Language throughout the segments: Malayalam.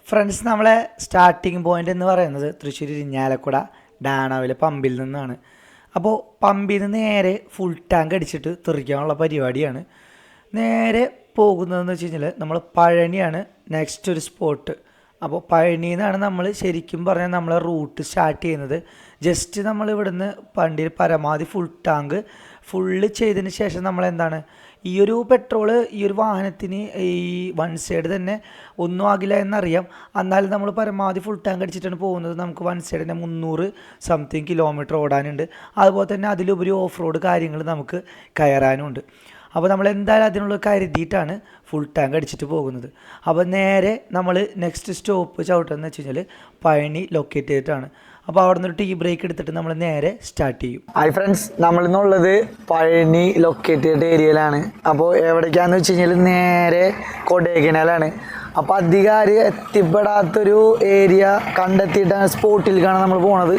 ഫ്രണ്ട്സ്, നമ്മളെ സ്റ്റാർട്ടിങ് പോയിൻ്റ് എന്ന് പറയുന്നത് തൃശ്ശൂർ ഇരിഞ്ഞാലക്കുട ഡാണാവിലെ പമ്പിൽ നിന്നാണ്. അപ്പോൾ പമ്പിൽ നിന്ന് നേരെ ഫുൾ ടാങ്ക് അടിച്ചിട്ട് തെറിക്കാനുള്ള പരിപാടിയാണ്. നേരെ പോകുന്നതെന്ന് വെച്ച് കഴിഞ്ഞാൽ നമ്മൾ പഴനിയാണ് നെക്സ്റ്റ് ഒരു സ്പോട്ട്. അപ്പോൾ പഴനിയിൽ നിന്നാണ് നമ്മൾ ശരിക്കും പറഞ്ഞാൽ നമ്മളെ റൂട്ട് സ്റ്റാർട്ട് ചെയ്യുന്നത്. ജസ്റ്റ് നമ്മൾ ഇവിടുന്ന് വണ്ടിയിൽ പരമാവധി ഫുൾ ടാങ്ക് ഫുള്ള് ചെയ്തതിന് ശേഷം നമ്മളെന്താണ് ഈ ഒരു പെട്രോള് ഈ ഒരു വാഹനത്തിന് ഈ വൺ സൈഡ് തന്നെ ഒന്നും ആകില്ല എന്നറിയാം. എന്നാലും നമ്മൾ പരമാവധി ഫുൾ ടാങ്ക് അടിച്ചിട്ടാണ് പോകുന്നത്. നമുക്ക് വൺ സൈഡ് തന്നെ 300 സംതിങ് കിലോമീറ്റർ ഓടാനുണ്ട്. അതുപോലെ തന്നെ അതിലുപരി ഓഫ് റോഡ് കാര്യങ്ങൾ നമുക്ക് കയറാനുമുണ്ട്. അപ്പോൾ നമ്മൾ എന്തായാലും അതിനുള്ള കരുതിയിട്ടാണ് ഫുൾ ടാങ്ക് അടിച്ചിട്ട് പോകുന്നത്. അപ്പോൾ നേരെ നമ്മൾ നെക്സ്റ്റ് സ്റ്റോപ്പ് ചവിട്ടുന്നത് വെച്ച് കഴിഞ്ഞാൽ പഴനി ലൊക്കേറ്റ് ചെയ്തിട്ടാണ്. അപ്പോൾ അവിടെ നിന്ന് ഒരു ടീ ബ്രേക്ക് എടുത്തിട്ട് നമ്മൾ നേരെ സ്റ്റാർട്ട് ചെയ്യും. ഹായ് ഫ്രണ്ട്സ്, നമ്മളിന്നുള്ളത് പഴനി ലൊക്കേറ്റ് ചെയ്ത ഏരിയയിലാണ്. അപ്പോൾ എവിടേക്കാന്ന് വെച്ച് കഴിഞ്ഞാൽ നേരെ കൊടൈക്കനാലാണ്. അപ്പോൾ അധികം എത്തിപ്പെടാത്തൊരു ഏരിയ കണ്ടെത്തിയിട്ടാണ് സ്പോട്ടിലേക്കാണ് നമ്മൾ പോണത്.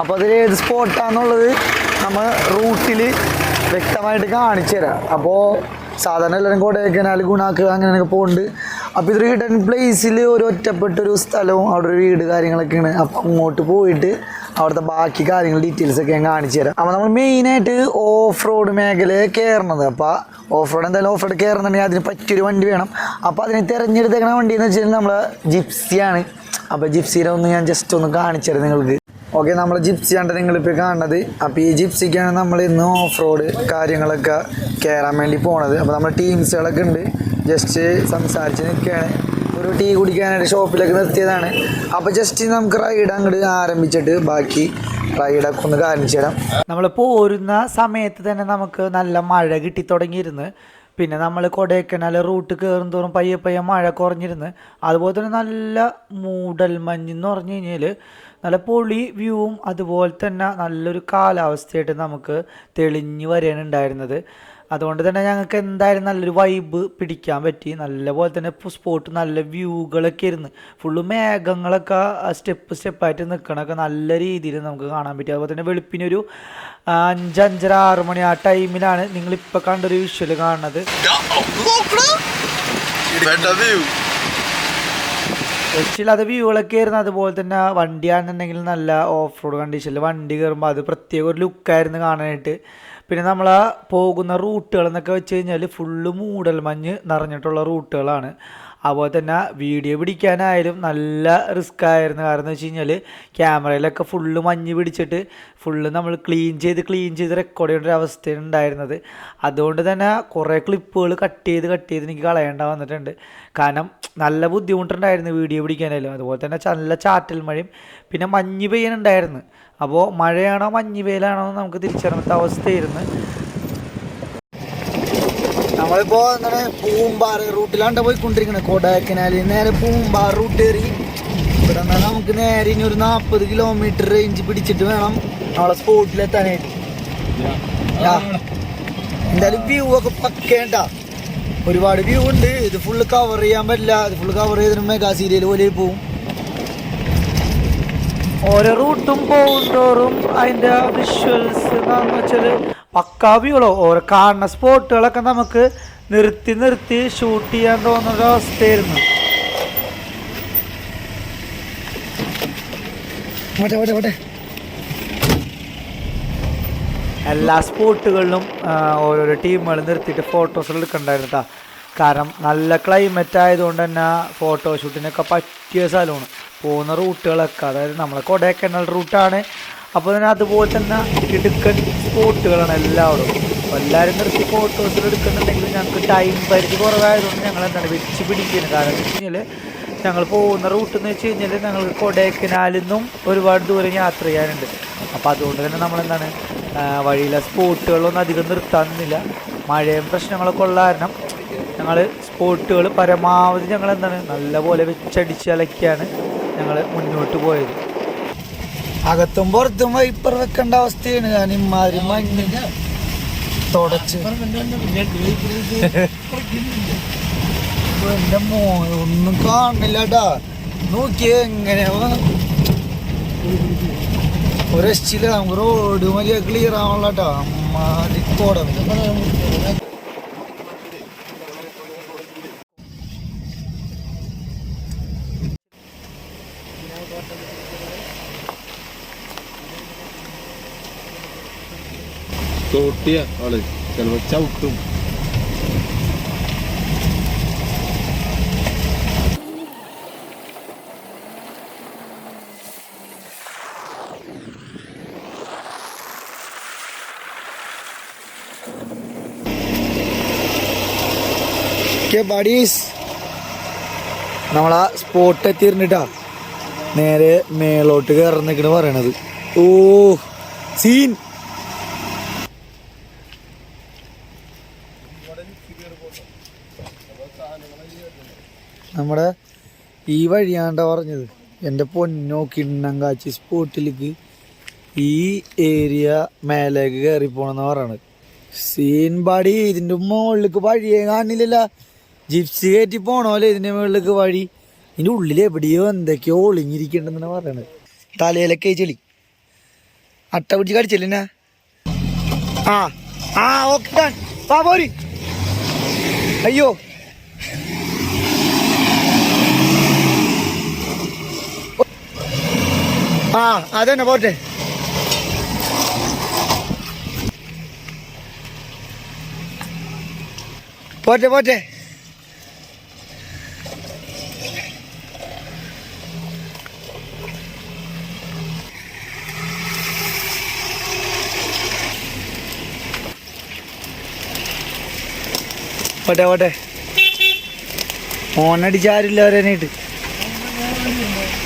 അപ്പോൾ അതിൽ ഏത് സ്പോട്ടാണെന്നുള്ളത് നമ്മൾ റൂട്ടിൽ വ്യക്തമായിട്ട് കാണിച്ചു തരാം. അപ്പോൾ സാധാരണ എല്ലാവരും കൊടൈക്കനാൽ ഗുണാക്കുക അങ്ങനെയൊക്കെ പോകുന്നുണ്ട്. അപ്പോൾ ഇതൊരു ഹിഡൻ പ്ലേസിൽ ഒരു ഒറ്റപ്പെട്ടൊരു സ്ഥലവും അവിടെ ഒരു വീട് കാര്യങ്ങളൊക്കെയാണ്. അപ്പോൾ അങ്ങോട്ട് പോയിട്ട് അവിടുത്തെ ബാക്കി കാര്യങ്ങൾ ഡീറ്റെയിൽസൊക്കെ ഞാൻ കാണിച്ചു തരാം. അപ്പോൾ നമ്മൾ മെയിനായിട്ട് ഓഫ് റോഡ് മേഖലയെ കയറണത്. അപ്പോൾ ഓഫ് റോഡ് എന്തായാലും ഓഫ് റോഡ് കയറണമെന്നുണ്ടെങ്കിൽ അതിന് പറ്റിയൊരു വണ്ടി വേണം. അപ്പോൾ അതിന് തിരഞ്ഞെടുത്തേക്കണ വണ്ടി എന്ന് വെച്ചാൽ നമ്മൾ ജിപ്സിയാണ്. അപ്പോൾ ജിപ്സിയുടെ ഒന്ന് ഞാൻ ജസ്റ്റ് ഒന്ന് കാണിച്ചു തരാം നിങ്ങൾക്ക്. ഓക്കെ, നമ്മൾ ജിപ്സിയാണ് നിങ്ങളിപ്പോൾ കാണുന്നത്. അപ്പോൾ ഈ ജിപ്സിക്കാണ് നമ്മൾ ഇന്ന് ഓഫ് റോഡ് കാര്യങ്ങളൊക്കെ കയറാൻ വേണ്ടി പോണത്. അപ്പോൾ നമ്മൾ ടീംസുകളൊക്കെ ഉണ്ട്. ജസ്റ്റ് സംസാരിച്ച് നിൽക്കുകയാണ്. ഒരു ടീ കുടിക്കാനായിട്ട് ഷോപ്പിലൊക്കെ നിർത്തിയതാണ്. അപ്പോൾ ജസ്റ്റ് നമുക്ക് റൈഡ് അങ്ങോട്ട് ആരംഭിച്ചിട്ട് ബാക്കി റൈഡൊക്കെ ഒന്ന് കാണിച്ചു തരാം. നമ്മൾ പോരുന്ന സമയത്ത് തന്നെ നമുക്ക് നല്ല മഴ കിട്ടി തുടങ്ങിയിരുന്നു. പിന്നെ നമ്മൾ കൊടൈക്കനാൽ റൂട്ട് കയറും തോറും പയ്യെ പയ്യെ മഴ കുറഞ്ഞിരുന്ന്. അതുപോലെ തന്നെ നല്ല മൂടൽ മഞ്ഞെന്ന് പറഞ്ഞു കഴിഞ്ഞാൽ നല്ല പൊളി വ്യൂവും അതുപോലെ തന്നെ നല്ലൊരു കാലാവസ്ഥയായിട്ട് നമുക്ക് തെളിഞ്ഞ് വരികയാണ് ഉണ്ടായിരുന്നത്. അതുകൊണ്ട് തന്നെ ഞങ്ങൾക്ക് എന്തായാലും നല്ലൊരു വൈബ് പിടിക്കാൻ പറ്റി. നല്ലപോലെ തന്നെ സ്പോട്ട് നല്ല വ്യൂകളൊക്കെ ഇരുന്ന് ഫുള്ള് മേഘങ്ങളൊക്കെ സ്റ്റെപ്പായിട്ട് നിൽക്കണമൊക്കെ നല്ല രീതിയിൽ നമുക്ക് കാണാൻ പറ്റി. അതുപോലെ തന്നെ വെളുപ്പിനൊരു 5, 5:30, 6 മണി ആ ടൈമിലാണ് നിങ്ങളിപ്പോൾ കണ്ടൊരു വിഷ്വൽ കാണുന്നത്. രക്ഷയില്ലാത്ത വ്യൂകളൊക്കെ ആയിരുന്നു. അതുപോലെ തന്നെ വണ്ടിയാണെന്നുണ്ടെങ്കിൽ നല്ല ഓഫ് റോഡ് കണ്ടീഷനിൽ വണ്ടി കയറുമ്പോൾ അത് പ്രത്യേക ഒരു ലുക്കായിരുന്നു കാണാനായിട്ട്. പിന്നെ നമ്മൾ പോകുന്ന റൂട്ടുകൾ എന്നൊക്കെ വെച്ച് കഴിഞ്ഞാൽ ഫുള്ള് മൂടൽ മഞ്ഞ് നിറഞ്ഞിട്ടുള്ള റൂട്ടുകളാണ്. അതുപോലെ തന്നെ വീഡിയോ പിടിക്കാനായാലും നല്ല റിസ്ക് ആയിരുന്നു. കാരണം എന്ന് വെച്ച് കഴിഞ്ഞാൽ ക്യാമറയിലൊക്കെ ഫുള്ള് മഞ്ഞ് പിടിച്ചിട്ട് ഫുള്ള് നമ്മൾ ക്ലീൻ ചെയ്ത് റെക്കോർഡ് ചെയ്യേണ്ട ഒരു അവസ്ഥയാണ് ഉണ്ടായിരുന്നത്. അതുകൊണ്ട് തന്നെ കുറേ ക്ലിപ്പുകൾ കട്ട് ചെയ്ത് എനിക്ക് കളയേണ്ട വന്നിട്ടുണ്ട്. കാരണം നല്ല ബുദ്ധിമുട്ടുണ്ടായിരുന്നു വീഡിയോ പിടിക്കാനായാലും. അതുപോലെ തന്നെ നല്ല ചാറ്റൽ മഴയും പിന്നെ മഞ്ഞ് പെയ്യാനുണ്ടായിരുന്നു. അപ്പോൾ മഴയാണോ മഞ്ഞ് വെയിലാണോ എന്ന് നമുക്ക് തിരിച്ചറിയാത്ത അവസ്ഥയായിരുന്നു. നമ്മളിപ്പോൾ എന്താണ് പൂമ്പാറ റൂട്ടിലാണ്ട് പോയിക്കൊണ്ടിരിക്കുന്നത്. കൊടൈക്കനാലിൽ നേരെ പൂമ്പാറ റൂട്ട് കയറി ഇവിടെ നിന്നാൽ നമുക്ക് നേരെ ഇനി ഒരു 40 കിലോമീറ്റർ റേഞ്ച് പിടിച്ചിട്ട് വേണം നമ്മളെ സ്പോട്ടിലെത്താനായിട്ട്. എന്തായാലും വ്യൂ ഒക്കെ പക്കേണ്ട ഒരുപാട് വ്യൂ ഉണ്ട്. ഇത് ഫുള്ള് കവർ ചെയ്യാൻ പറ്റില്ല. ഇത് ഫുള്ള് കവർ ചെയ്തിട്ട് മെഗാ സീരിയൽ പോലെ പോവും. ഓരോ റൂട്ടും പോകുന്തോറും അതിൻ്റെ വിഷ്വൽസ് എന്താണെന്ന് വെച്ചാൽ പക്കാ വ്യൂകളോ ഓരോ കാണുന്ന സ്പോട്ടുകളൊക്കെ നമുക്ക് നിർത്തി ഷൂട്ട് ചെയ്യാൻ തോന്നുന്ന അവസ്ഥയായിരുന്നു. എല്ലാ സ്പോട്ടുകളിലും ഓരോരോ ടീമുകൾ നിർത്തിയിട്ട് ഫോട്ടോസ് എടുക്കണ്ടായിരുന്നു കേട്ടോ. കാരണം നല്ല ക്ലൈമറ്റ് ആയതുകൊണ്ട് തന്നെ ഫോട്ടോഷൂട്ടിനൊക്കെ പറ്റിയ സ്ഥലമാണ്. പോകുന്ന റൂട്ടുകളൊക്കെ അതായത് നമ്മളെ കൊടൈക്കനാൽ റൂട്ടാണ്. അപ്പോൾ തന്നെ അതുപോലെ തന്നെ ഇടുക്കൻ സ്പോട്ടുകളാണ് എല്ലാവരും. അപ്പോൾ എല്ലാവരും നിർത്തി ഫോട്ടോസിൽ എടുക്കുന്നുണ്ടെങ്കിൽ ഞങ്ങൾക്ക് ടൈം പരിധി കുറവായതുകൊണ്ട് ഞങ്ങൾ എന്താണ് വെച്ച് പിടിക്കുന്നത്. കാരണം എന്ന് വെച്ച് കഴിഞ്ഞാൽ ഞങ്ങൾ പോകുന്ന റൂട്ട് എന്ന് വെച്ച് കഴിഞ്ഞാൽ ഞങ്ങൾക്ക് കൊടൈക്കനാലിൽ നിന്നും ഒരുപാട് ദൂരം യാത്ര ചെയ്യാനുണ്ട്. അപ്പോൾ അതുകൊണ്ട് തന്നെ നമ്മളെന്താണ് വഴിയിലെ സ്പോട്ടുകളൊന്നും അധികം നിർത്താനില്ല. മഴയും പ്രശ്നങ്ങളൊക്കെ ഉള്ള കാരണം ഞങ്ങൾ സ്പോട്ടുകൾ പരമാവധി ഞങ്ങളെന്താണ് നല്ലപോലെ വെച്ചടിച്ച് അലക്കിയാണ് ഞങ്ങൾ മുന്നോട്ട് പോയത്. അകത്തും പുറത്തും വൈപ്പർ വെക്കേണ്ട അവസ്ഥയാണ്. കാരണം ഇമാതിരി മഞ്ഞ് തുടച്ച് എൻ്റെ ഒന്നും കാണില്ല കേട്ടാ. നോക്കിയേ എങ്ങനെയാ ഒരു രക്ഷയില്ല. നമുക്ക് റോഡ് വലിയ ക്ലിയർ ആവണല്ലോ കേട്ടോ. അമ്മാതിരി കോടം. തോട്ടിയ ആള് ചിലപ്പോ ചവിട്ടും. നമ്മളാ സ്പോട്ട് എത്തിയിരുന്നിട്ടാ നേരെ മേലോട്ട് കയറുന്നേക്കണ് പറയണത്. ഓ സീൻ. നമ്മുടെ ഈ വഴിയാണ്ട പറഞ്ഞത് എൻ്റെ പൊന്നോ കിണ്ണങ്കാച്ചി സ്പോട്ടിലേക്ക് ഈ ഏരിയ മേലേക്ക് കയറി പോണെന്ന് പറയണത്. സീൻ പാടി. ഇതിൻ്റെ മുകളിലേക്ക് വഴിയേ കാണില്ലല്ല. ജിപ്സി കയറ്റി പോണോല്ലേ ഇതിൻ്റെ മുകളിലേക്ക് വഴി. ഇതിൻ്റെ ഉള്ളിൽ എവിടെയോ എന്തൊക്കെയോ ഒളിഞ്ഞിരിക്കണ്ടെന്നാണ് പറയണത്. തലയിലൊക്കെ ചെളി അട്ട പിടിച്ച് കടിച്ചില്ല. ആ ആ ഓക്കെ വാ പോരി. അയ്യോ ആ അതന്നെ പോട്ടെ. പോട്ടെ പോട്ടെ. പോട്ടെ പോട്ടെ. ഓണടിച്ചാരില്ല അവരനായിട്ട്.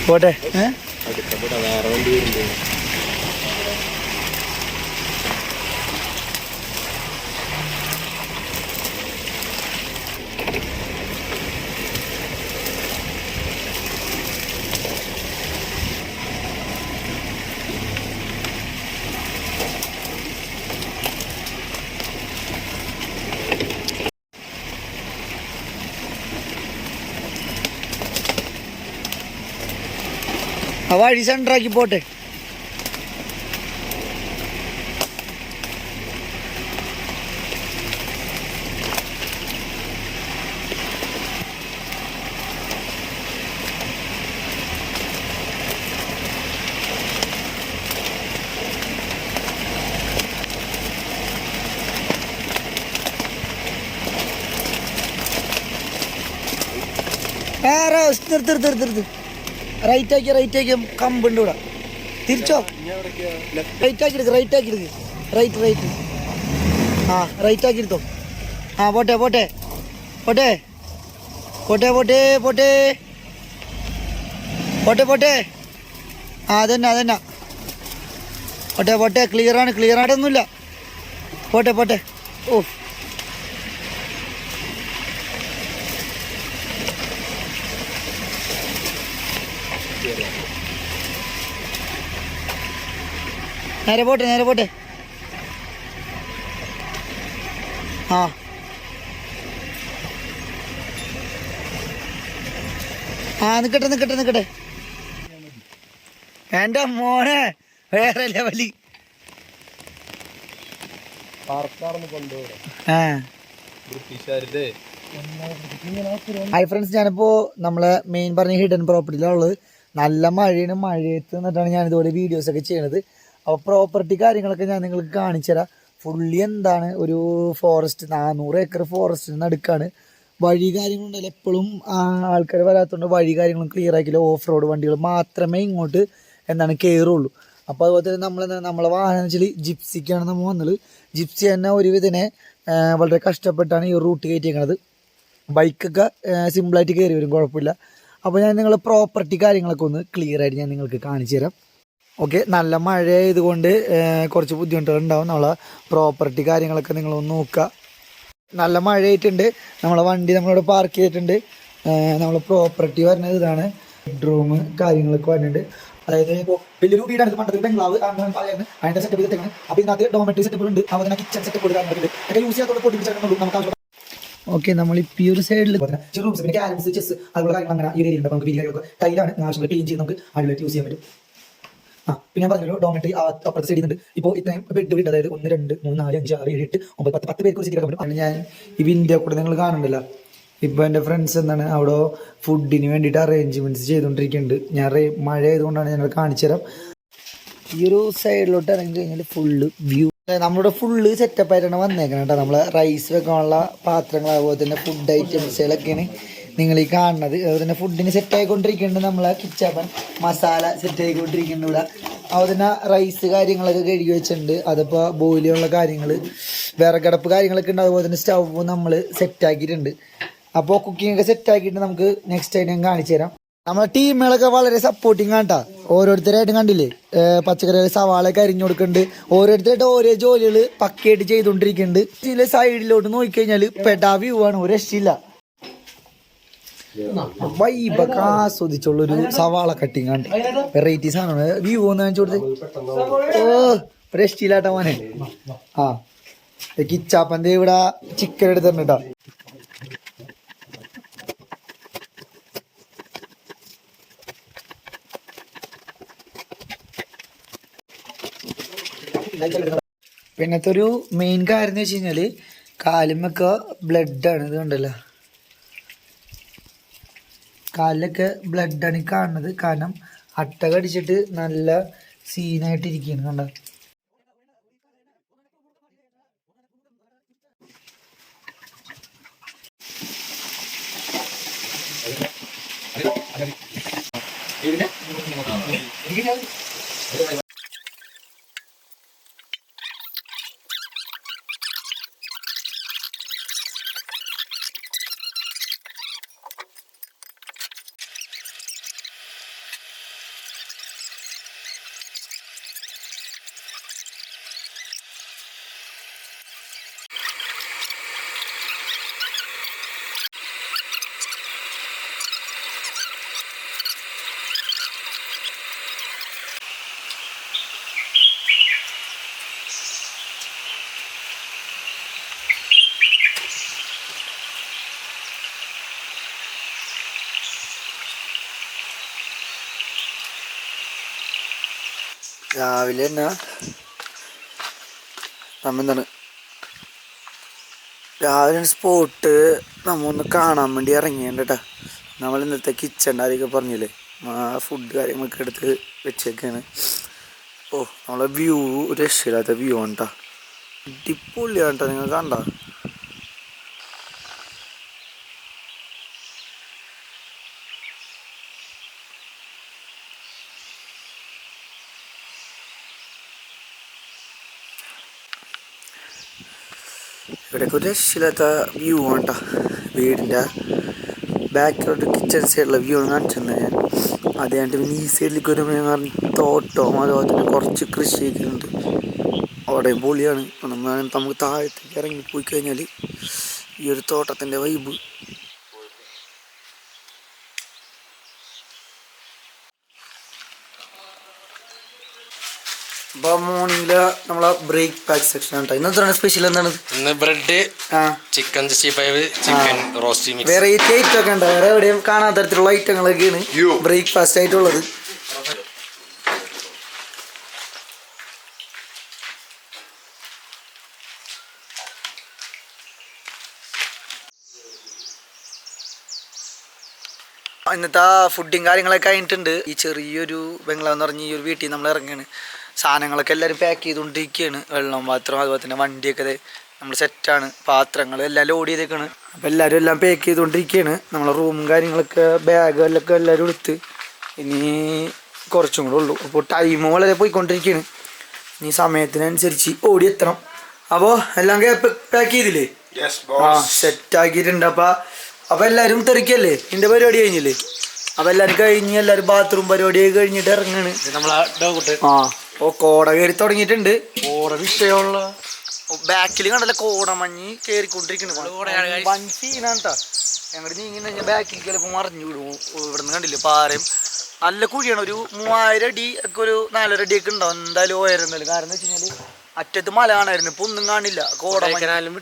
പോട്ടെ. ആ വഴി സെൻറ്ററാക്കി പോട്ടെ. നിർത്ത്. റൈറ്റ് ആക്കി കമ്പുണ്ട് ഇവിടെ. തിരിച്ചോ. റൈറ്റ് ആക്കി എടുക്ക്. റൈറ്റ് ആ റൈറ്റ് ആക്കി എടുത്തോ. ആ പോട്ടെ പോട്ടെ പോട്ടെ പോട്ടെ പോട്ടെ പോട്ടെ പോട്ടെ പോട്ടെ. ആ അതന്നെ പോട്ടെ. ക്ലിയർ ആയിട്ടൊന്നുമില്ല. പോട്ടെ. ഓ നേരെ പോട്ടെ. ആ നിക്കട്ടെ. എന്റെ മോനെ വേറെ ലെവലി. ഹായ് ഫ്രണ്ട്സ്, ഞാനിപ്പോ നമ്മളെ മെയിൻ പറഞ്ഞ ഹിഡൻ പ്രോപ്പർട്ടിയിലുള്ളത്. നല്ല മഴയാണ്. മഴയത്ത് നിന്നിട്ടാണ് ഞാൻ ഇതുപോലെ വീഡിയോസൊക്കെ ചെയ്യണത്. അപ്പോൾ പ്രോപ്പർട്ടി കാര്യങ്ങളൊക്കെ ഞാൻ നിങ്ങൾക്ക് കാണിച്ചു തരാം. ഫുള്ളി എന്താണ് ഒരു ഫോറസ്റ്റ്, 400 ഏക്കർ ഫോറസ്റ്റിന് നടുക്കാണ്. വഴി കാര്യങ്ങളുണ്ടല്ലോ, എപ്പോഴും ആൾക്കാർ വരാത്തതുകൊണ്ട് വഴി കാര്യങ്ങളും ക്ലിയർ ആക്കില്ല. ഓഫ് റോഡ് വണ്ടികൾ മാത്രമേ ഇങ്ങോട്ട് കയറുള്ളൂ. അപ്പോൾ അതുപോലെ തന്നെ നമ്മളെ വാഹനം വെച്ചാൽ ജിപ്സിക്കാണ് നമ്മൾ വന്നത്. ജിപ്സി തന്നെ ഒരുവിധനെ വളരെ കഷ്ടപ്പെട്ടാണ് ഈ റൂട്ട് കയറ്റിയേക്കണത്. ബൈക്കൊക്കെ സിമ്പിളായിട്ട് കയറി വരും, കുഴപ്പമില്ല. അപ്പോൾ ഞാൻ നിങ്ങളെ പ്രോപ്പർട്ടി കാര്യങ്ങളൊക്കെ ഒന്ന് ക്ലിയർ ആയിട്ട് ഞാൻ നിങ്ങൾക്ക് കാണിച്ചു തരാം. ഓക്കെ, നല്ല മഴ ആയതുകൊണ്ട് കുറച്ച് ബുദ്ധിമുട്ടുകൾ ഉണ്ടാവും. നമ്മളെ പ്രോപ്പർട്ടി കാര്യങ്ങളൊക്കെ നിങ്ങളൊന്ന് നോക്കുക. നല്ല മഴയായിട്ടുണ്ട്. നമ്മളെ വണ്ടി നമ്മളിവിടെ പാർക്ക് ചെയ്തിട്ടുണ്ട്. നമ്മളെ പ്രോപ്പർട്ടി വരുന്നത് ഇതാണ്. ബെഡ്റൂം കാര്യങ്ങളൊക്കെ വരുന്നുണ്ട്. അതായത് ഇപ്പോൾ വലിയൊരു വീടാണ്. പണ്ടത്തെ ബംഗ്ലാവ് പറയുന്നത് അതിൻ്റെ സെറ്റപ്പ് ചെയ്തിട്ടാണ്. അപ്പോൾ ഇതിനകത്ത് ഡോമെട്രി സെറ്റപ്പുകളുണ്ട്. അതുപോലെ തന്നെ കിച്ചൺ സെറ്റപ്പ് കാര്യങ്ങളുണ്ട്. ഒക്കെ യൂസ് ചെയ്യാത്തോടെ പൊട്ടിപ്പിച്ചാൽ നമുക്ക്. ഓക്കെ, നമ്മളിപ്പോൾ ഈ ഒരു സൈഡിൽ റൂംസ് പിന്നെ ക്യാരംസ്, ചെസ് അതുപോലെ കാര്യങ്ങൾ അങ്ങനെ ഈ ഏരിയ ഉണ്ട്. നമുക്ക് വീഡിയോകളൊക്കെ ടൈലാണ് ആവശ്യമുള്ള ക്ലീൻ ചെയ്ത് നമുക്ക് അതിലേക്ക് യൂസ് ചെയ്യാൻ പറ്റും. പിന്നെ ഞാൻ പറഞ്ഞല്ലോ ഡോമെട്രി അപ്പുറത്ത് സൈഡിൽ ഉണ്ട്. ഇപ്പോൾ ഇത്രയും ബെഡ് വീട്, അതായത് 1 2 3 4 5 6 7 8 9 10 പേർക്ക് വെച്ചിട്ട് പറ്റും. അങ്ങനെ ഞാൻ ഈ വിൻഡോ കൂടെ നിങ്ങൾ കാണുന്നുണ്ടല്ലോ. ഇപ്പോൾ എൻ്റെ ഫ്രണ്ട്സ് എന്താണ് അവിടെ ഫുഡിന് വേണ്ടിയിട്ട് അറേഞ്ച്മെൻറ്റ്സ് ചെയ്തുകൊണ്ടിരിക്കുന്നുണ്ട്. ഞാൻ മഴ ആയതുകൊണ്ടാണ് ഞങ്ങൾ കാണിച്ചു തരാം. ഈ ഒരു സൈഡിലോട്ട് ഇറങ്ങി കഴിഞ്ഞാൽ ഫുള്ള് വ്യൂ നമ്മുടെ ഫുള്ള് സെറ്റപ്പായിട്ടാണ് വന്നേക്കണം കേട്ടോ. നമ്മളെ റൈസ് വെക്കാനുള്ള പാത്രങ്ങൾ അതുപോലെ തന്നെ ഫുഡ് ഐറ്റംസുകളൊക്കെയാണ് നിങ്ങൾ ഈ കാണുന്നത്. അതുപോലെ തന്നെ ഫുഡിന് സെറ്റായിക്കൊണ്ടിരിക്കുന്നുണ്ട്. നമ്മളെ കിച്ചപ്പൻ മസാല സെറ്റായിക്കൊണ്ടിരിക്കുന്നുണ്ട് ഇവിടെ. അതുപോലെ തന്നെ റൈസ് കാര്യങ്ങളൊക്കെ കഴുകി വെച്ചിട്ടുണ്ട്. അതിപ്പോൾ ബോയിൽ ചെയ്യാനുള്ള കാര്യങ്ങൾ വിറകടപ്പ് കാര്യങ്ങളൊക്കെ ഉണ്ട്. അതുപോലെ തന്നെ സ്റ്റൗവ് നമ്മൾ സെറ്റാക്കിയിട്ടുണ്ട്. അപ്പോൾ കുക്കിംഗ് ഒക്കെ സെറ്റാക്കിയിട്ട് നമുക്ക് നെക്സ്റ്റ് ആയിട്ട് ഞാൻ കാണിച്ചു തരാം. നമ്മളെ ടീമുകളൊക്കെ വളരെ സപ്പോർട്ടിങ് ആണ് കേട്ടോ. ഓരോരുത്തരായിട്ടും കണ്ടില്ലേ, പച്ചക്കറികൾ സവാളയൊക്കെ അരിഞ്ഞു കൊടുക്കുന്നുണ്ട്. ഓരോരുത്തരായിട്ട് ഓരോ ജോലികൾ പക്കയായിട്ട് ചെയ്തുകൊണ്ടിരിക്കുന്നുണ്ട്. ചില സൈഡിലോട്ട് നോക്കിക്കഴിഞ്ഞാൽ പെടാ വ്യൂ ആണ്, ഒരു രക്ഷയില്ല. വൈബൊക്കെ ആസ്വദിച്ചുള്ളൊരു സവാള കട്ടിങ് ആണ്. വെറൈറ്റീസ് ആണ്. വ്യൂ ഒന്ന് കാണിച്ചു കൊടുത്ത്. ഒരു രക്ഷയില്ലാട്ടോ മോനെ. ആ കിച്ചാപ്പൻ്റെ ഇവിടെ ചിക്കൻ എടുത്തിട്ടുണ്ട് കേട്ടോ. പിന്നത്തെ ഒരു മെയിൻ കാര്യം എന്ന് വെച്ച് കഴിഞ്ഞാല് കാലുമൊക്കെ ബ്ലഡാണ്. ഇത് കണ്ടല്ലോ, കാലിലൊക്കെ ബ്ലഡാണ് ഈ കാണുന്നത്. കാരണം അട്ട കടിച്ചിട്ട് നല്ല സീനായിട്ട് ഇരിക്കുകയാണ്. കണ്ട രാവിലെ തന്നെ എന്താണ് രാവിലെ സ്പോട്ട് നമ്മൊന്ന് കാണാൻ വേണ്ടി ഇറങ്ങിയുണ്ട് കേട്ടോ. നമ്മൾ ഇന്നത്തെ കിച്ചൺ അതൊക്കെ പറഞ്ഞില്ലേ, ഫുഡ് കാര്യങ്ങളൊക്കെ എടുത്ത് വെച്ചേക്കാണ്. ഓ നമ്മളെ വ്യൂ ഒരു രക്ഷയില്ലാത്ത വ്യൂ ആണ് കേട്ടോ. അടിപൊളിയാണ് കേട്ടോ. നിങ്ങൾ കണ്ട ഇവിടെയൊക്കെ ഒരു രക്ഷയില്ലാത്ത വ്യൂ ആണ് കേട്ടോ. വീടിൻ്റെ ബാക്കിലോട്ട് കിച്ചൺ സൈഡിലെ വ്യൂ ആണ് കാണിച്ചിരുന്നത് ഞാൻ. അത് കഴിഞ്ഞിട്ട് പിന്നെ ഈ സൈഡിലേക്ക് വരുമ്പോൾ ഞാൻ പറഞ്ഞു തോട്ടവും അതുപോലെ തന്നെ കുറച്ച് കൃഷിയൊക്കെ ഉണ്ട്. അവിടെയും പൊളിയാണ്. നമുക്ക് താഴത്തേക്ക് ഇറങ്ങി പോയി കഴിഞ്ഞാൽ ഈ ഒരു തോട്ടത്തിൻ്റെ വൈബ് അപ്പോൾ മോർണിംഗില് നമ്മളെ ബ്രേക്ക്ഫാസ്റ്റ് സെക്ഷൻ ആണ്. ഇന്നത്തെ സ്പെഷ്യൽ എന്താണ്? ഇന്ന് bread, chicken 65, chicken roast mix, variety item ഒക്കെ ഉണ്ട്. വേറെ എവിടെയും കാണാത്ത തരത്തിലുള്ള ഐറ്റങ്ങളൊക്കെയാണ് ബ്രേക്ക്ഫാസ്റ്റ് ആയിട്ടുള്ളത്. ഇന്നത്തെ ഫുഡും കാര്യങ്ങളൊക്കെ കഴിഞ്ഞിട്ടുണ്ട്. ഈ ചെറിയൊരു ബംഗ്ലാവ് എന്ന് പറഞ്ഞ ഈ ഒരു വീട്ടിൽ നമ്മൾ ഇറങ്ങിയാണ്. സാധനങ്ങളൊക്കെ എല്ലാവരും പാക്ക് ചെയ്തുകൊണ്ടിരിക്കുകയാണ്. വെള്ളം പാത്രം അതുപോലെ തന്നെ വണ്ടിയൊക്കെ നമ്മൾ സെറ്റാണ്. പാത്രങ്ങൾ എല്ലാം ലോഡ് ചെയ്തേക്കാണ്. അപ്പോൾ എല്ലാവരും എല്ലാം പാക്ക് ചെയ്തുകൊണ്ടിരിക്കുകയാണ്. നമ്മളെ റൂമും കാര്യങ്ങളൊക്കെ ബാഗുകളിലൊക്കെ എല്ലാവരും എടുത്ത് ഇനി കുറച്ചും കൂടെ ഉള്ളൂ. അപ്പോൾ ടൈം വളരെ പോയിക്കൊണ്ടിരിക്കുകയാണ്. ഇനി സമയത്തിനനുസരിച്ച് ഓടിയെത്തണം. അപ്പോൾ എല്ലാം പാക്ക് ചെയ്തില്ലേ? ആ സെറ്റാക്കിയിട്ടുണ്ട്. അപ്പോൾ എല്ലാവരും തെറിക്കല്ലേ, എൻ്റെ പരിപാടി കഴിഞ്ഞില്ലേ? അപ്പോൾ എല്ലാവരും കഴിഞ്ഞ് എല്ലാവരും ബാത്റൂം പരിപാടിയൊക്കെ കഴിഞ്ഞിട്ട് ഇറങ്ങാണ്. ആ ഓ കോട കയറി തുടങ്ങിയിട്ടുണ്ട്. കോട വിഷയമുള്ള ബാക്കിൽ കണ്ടല്ല കോടമഞ്ഞ് കയറിക്കൊണ്ടിരിക്കുന്നു. വൻ സീനാണ് കേട്ടോ. ഞങ്ങൾ നീങ്ങി കഴിഞ്ഞാൽ ബാക്കിൽ ചിലപ്പോൾ മറിഞ്ഞു വിടും. ഇവിടെ നിന്ന് കണ്ടില്ലേ പാറയും നല്ല കുഴിയാണ്. ഒരു 3000 അടി ഒക്കെ ഒരു 400 അടിയൊക്കെ ഉണ്ടാവും എന്തായാലും ഉയരുന്നില്ല. കാരണം എന്ന് വെച്ച് കഴിഞ്ഞാൽ അറ്റത്ത് മല കാണായിരുന്നു. ഇപ്പൊ ഒന്നും കാണില്ല. കൊടൈക്കനാലും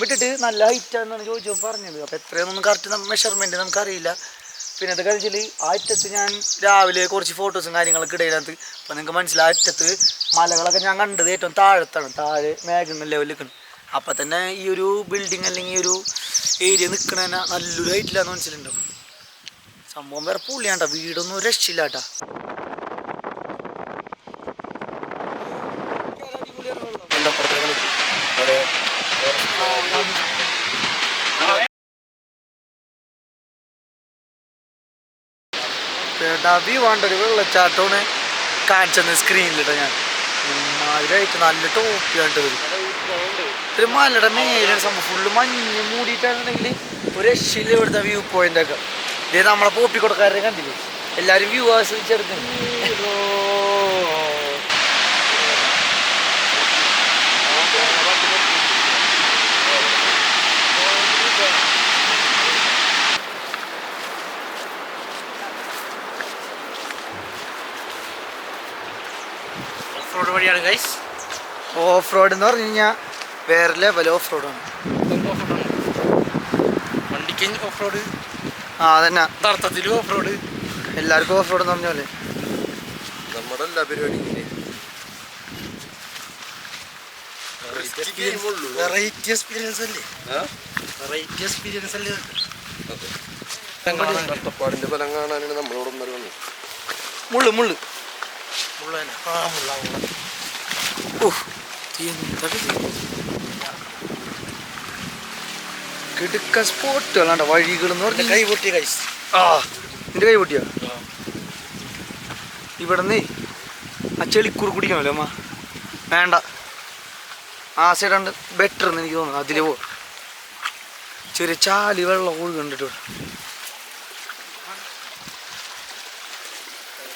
വിട്ടിട്ട് നല്ല ഹൈറ്റാണെന്നാണ് ചോദിച്ചപ്പോൾ പറഞ്ഞത്. അപ്പോൾ എത്രയൊന്നും കറക്റ്റ് മെഷർമെൻറ്റ് നമുക്കറിയില്ല. പിന്നെ അത് കഴിച്ചാൽ ആ അറ്റത്ത് ഞാൻ രാവിലെ കുറച്ച് ഫോട്ടോസും കാര്യങ്ങളൊക്കെ ഇടയിനകത്ത്. അപ്പോൾ നിങ്ങൾക്ക് മനസ്സിലായി അറ്റത്ത് മലകളൊക്കെ ഞാൻ കണ്ടത് ഏറ്റവും താഴത്താണ്. താഴെ മേഘങ്ങൾ ലെവലിൽ നിൽക്കണം. അപ്പം തന്നെ ഈ ഒരു ബിൽഡിങ് അല്ലെങ്കിൽ ഈ ഒരു ഏരിയ നിൽക്കണതന്നെ നല്ലൊരു ഹൈറ്റിലാന്ന് മനസ്സിലുണ്ടാവും. സംഭവം വേറെ പുള്ളിയാണ്ട. വീടൊന്നും രക്ഷയില്ല കേട്ടോ. ഡബി വേണ്ട ഒരു വെള്ളച്ചാട്ടമാണ് കാണിച്ചെന്ന് സ്ക്രീനിലിട്ട ഞാൻ ഇമാതിരായിട്ട് നല്ല ടോപ്പിയായിട്ട് വരും ഒരു മലയുടെ മേലെ സംഭവം ഫുള്ള് മഞ്ഞ് മൂടിയിട്ടാണെന്നുണ്ടെങ്കിൽ ഒരു രക്ഷയില്ല ഇവിടുത്തെ വ്യൂ പോയിന്റ് ഒക്കെ ഇതേ നമ്മളെ പോപ്പിക്കൊടുക്കാരെ കണ്ടില്ലേ എല്ലാവരും വ്യൂ ആസ്വദിച്ചെടുക്കുന്നു. ഓഫ് റോഡ് വഴിയാണ് ഗൈസ്. ഓഫ് റോഡ് എന്ന് പറഞ്ഞു കഴിഞ്ഞാൽ വേറെ ലെവൽ ഓഫ് റോഡാണ്. വണ്ടിക്ക് ഓഫ് റോഡ്. ആ അതന്നെ അർത്ഥത്തിലും ഓഫ് റോഡ്. എല്ലാവർക്കും ഓഫ് റോഡ് എന്ന് പറഞ്ഞ പോലെ നമ്മുടെ എല്ലാ പരിപാടിയും വെറൈറ്റി എക്സ്പീരിയൻസ് അല്ലേ? വെറൈറ്റി എക്സ്പീരിയൻസ് അല്ലേ? കഷ്ടപ്പാടിന്റെ ഫലം കാണാനാണ് നമ്മളോട് ഒന്നര വന്നത്. മുള്ളു മുള്ളു മുള്ളേനെ ആ മുള്ള കിടുക്ക സ്പോട്ടുകളാണ്ട വഴികൾ എന്ന് പറഞ്ഞ കൈ പൊട്ടിയ കൈസ്. ആ നിന്റെ കൈ പൊട്ടിയ ഇവിടുന്ന് ആ ചെളിക്കൂർ കുടിക്കണല്ലോ അമ്മ വേണ്ട ആ സൈഡാണ്ട് ബെറ്റർ എന്ന് എനിക്ക് തോന്നുന്നു. അതില് പോ ചെറിയ ചാലി വെള്ളം ഒഴുകണ്ടിട്ട്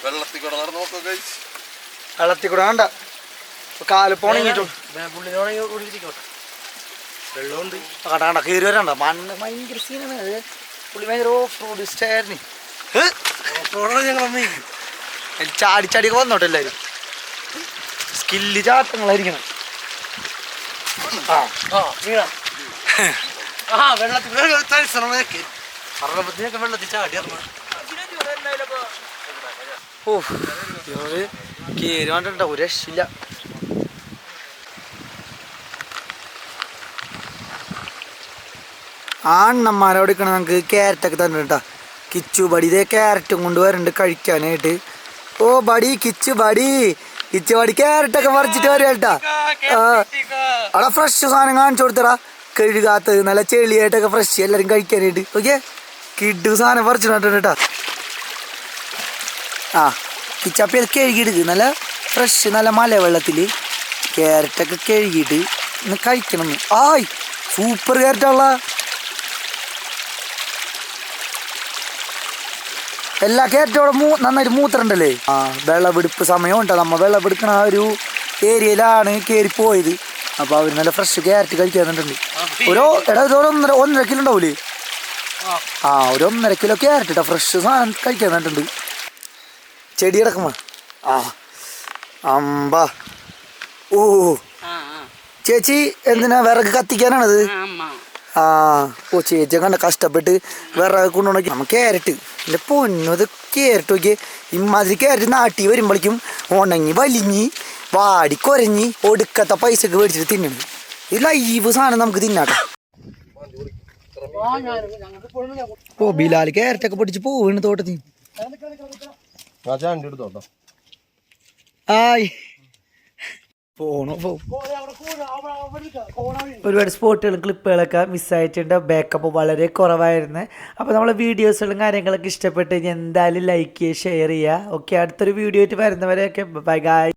വെള്ളത്തിൽ കൂടെ നടന്നു നോക്കുക ഗൈസ്. വെള്ളത്തിൽ കൂടെ വേണ്ട കാല് പോണിങ്ങിട്ടും വെള്ളമുണ്ട് കണ്ടാ കയറി വരണ്ട മണ്ണ് ഭയങ്കര സീനാണ്. പുള്ളി ഭയങ്കര ഓഫ് റോഡ് സ്റ്റേറിന് ഞങ്ങൾ ചാടി ചാടിയൊക്കെ വന്നോട്ടെ എല്ലാവരും സ്കില്ല് ചാട്ടങ്ങളായിരിക്കണം. വെള്ളത്തിൽ ചാടി ഓ ഇവര് കയറി വേണ്ട ഒരു രക്ഷയില്ല. അണ്ണന്മാരോട് നിൽക്കണം നമുക്ക് ക്യാരറ്റൊക്കെ തന്നിട്ടാ. കിച്ചു ബടി ഇതേ ക്യാരറ്റും കൊണ്ട് വരുന്നുണ്ട് കഴിക്കാനായിട്ട്. ഓ ബടി കിച്ചു ബടി ക്യാരറ്റൊക്കെ പറിച്ചിട്ട് വരും കേട്ടാ. അവിടെ ഫ്രഷ് സാധനം കാണിച്ചു കൊടുത്തടാ. കഴുകാത്തത് നല്ല ചെളിയായിട്ടൊക്കെ ഫ്രഷ് എല്ലാവരും കഴിക്കാനായിട്ട്. ഓക്കെ കിഡ് സാധനം പറിച്ചിട്ട് കേട്ടാ. ആ കിച്ചപ്പി അത് കഴുകിയെടുക്ക് നല്ല ഫ്രഷ് നല്ല മലവെള്ളത്തിൽ ക്യാരറ്റൊക്കെ കഴുകിയിട്ട് ഇന്ന് കഴിക്കണം. ആയ് സൂപ്പർ ക്യാരറ്റുള്ള എല്ലാ ക്യാരറ്റോടെ നന്നായിട്ട് മൂത്രണ്ടല്ലേ. ആ വെള്ളമെടുപ്പ് സമയം ഉണ്ടോ നമ്മ വെള്ളമെടുക്കണ ആ ഒരു ഏരിയയിലാണ് കയറി പോയത്. അപ്പോൾ അവർ നല്ല ഫ്രഷ് ക്യാരറ്റ് കഴിക്കാന്നുണ്ട്. ഒന്നര കിലോ ഉണ്ടാവൂലേ? ആ ഒരു 1.5 കിലോ ക്യാരറ്റ് ഇട്ടാ ഫ്രഷ് സാധനം കഴിക്കാന്നുണ്ട്. ചെടി കിടക്കുമ്പോ ആ അമ്പാ. ഓ ചേച്ചി എന്തിനാ വിറക് കത്തിക്കാനാണത്? ആ ഓ ചേച്ചിയെ കണ്ട കഷ്ടപ്പെട്ട് വിറക് കൊണ്ടുപോയി. നമ്മ ക്യാരറ്റ് എൻ്റെ പൊന്നത് ക്യാരറ്റ് നോക്കിയേ. ഇമാതിരി ക്യാരറ്റ് നാട്ടി വരുമ്പോഴേക്കും ഉണങ്ങി വലിഞ്ഞ് വാടി കുരഞ്ഞ് ഒടുക്കത്തെ പൈസക്ക് മേടിച്ചിട്ട് തിന്നണം. ഈ ലൈവ് സാധനം നമുക്ക് തിന്നാട്ടോ. ഓ ബിലാൽ ക്യാരറ്റൊക്കെ പൊടിച്ച് പോവാണ് തോട്ടത്തിൽ. ആയ് പോണോ ഒരുപാട് സ്പോട്ടുകളും ക്ലിപ്പുകളൊക്കെ മിസ്സായിട്ടുണ്ട്. ബാക്കപ്പ് വളരെ കുറവായിരുന്നു. അപ്പോൾ നമ്മളെ വീഡിയോസുകളും കാര്യങ്ങളൊക്കെ ഇഷ്ടപ്പെട്ട് കഴിഞ്ഞാൽ എന്തായാലും ലൈക്ക് ചെയ്യുക, ഷെയർ ചെയ്യുക. ഓക്കെ അടുത്തൊരു വീഡിയോ ആയിട്ട് വരുന്നവരെയൊക്കെ ബൈ ഗായ്.